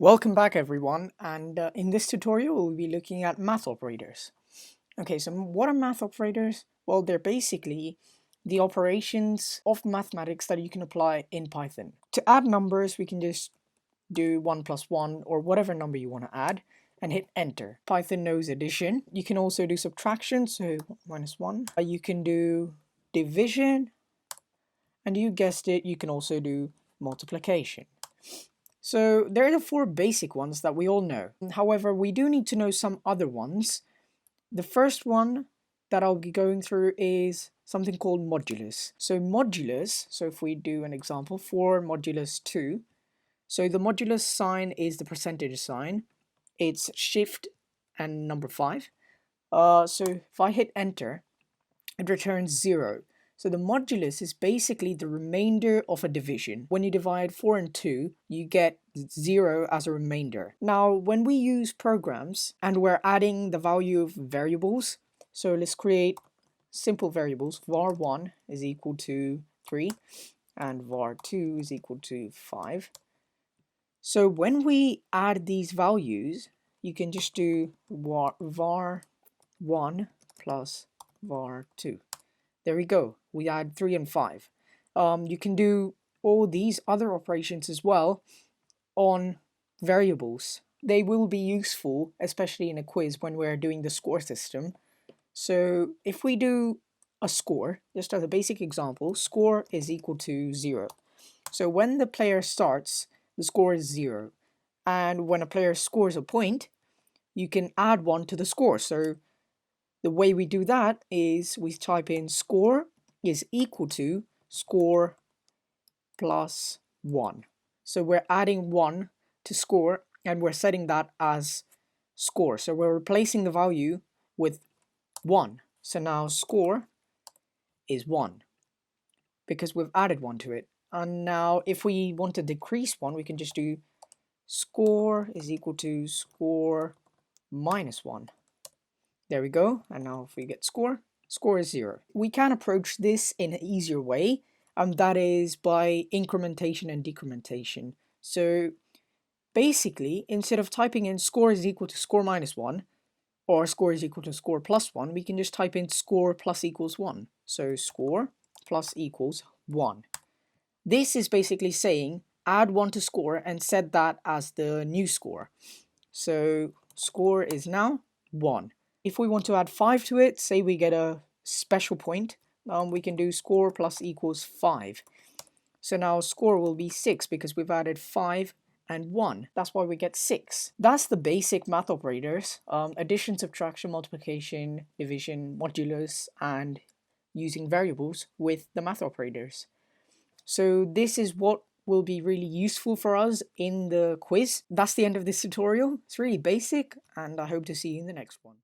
Welcome back everyone, and in this tutorial we'll be looking at math operators. Okay, so what are math operators? Well, they're basically the operations of mathematics that you can apply in Python. To add numbers, we can just do 1 plus 1 or whatever number you want to add and hit enter. Python knows addition. You can also do subtraction, so minus 1. You can do division, and you guessed it, you can also do multiplication. So there are the four basic ones that we all know. However, we do need to know some other ones. The first one that I'll be going through is something called modulus. So modulus, so if we do an example, 4 modulus 2, so the modulus sign is the percentage sign. It's shift and number 5. So if I hit enter, it returns 0. So the modulus is basically the remainder of a division. When you divide 4 and 2, you get 0 as a remainder. Now, when we use programs and we're adding the value of variables, so let's create simple variables. var1 is equal to 3 and var2 is equal to 5. So when we add these values, you can just do var1 plus var2. There we go, we add 3 and 5. You can do all these other operations as well on variables. They will be useful, especially in a quiz when we're doing the score system. So if we do a score, just as a basic example, score is equal to 0. So when the player starts, the score is 0. And when a player scores a point, you can add 1 to the score. So the way we do that is we type in score is equal to score plus 1. So we're adding 1 to score and we're setting that as score. So we're replacing the value with 1. So now score is 1 because we've added 1 to it. And now if we want to decrease 1, we can just do score is equal to score minus 1. There we go, and now if we get score is 0. We can approach this in an easier way, and that is by incrementation and decrementation. So basically, instead of typing in score is equal to score minus 1, or score is equal to score plus 1, we can just type in score plus equals 1. So score plus equals 1. This is basically saying add 1 to score and set that as the new score. So score is now 1. If we want to add 5 to it, say we get a special point, we can do score plus equals 5. So now score will be 6 because we've added 5 and 1. That's why we get 6. That's the basic math operators. Addition, subtraction, multiplication, division, modulus, and using variables with the math operators. So this is what will be really useful for us in the quiz. That's the end of this tutorial. It's really basic, and I hope to see you in the next one.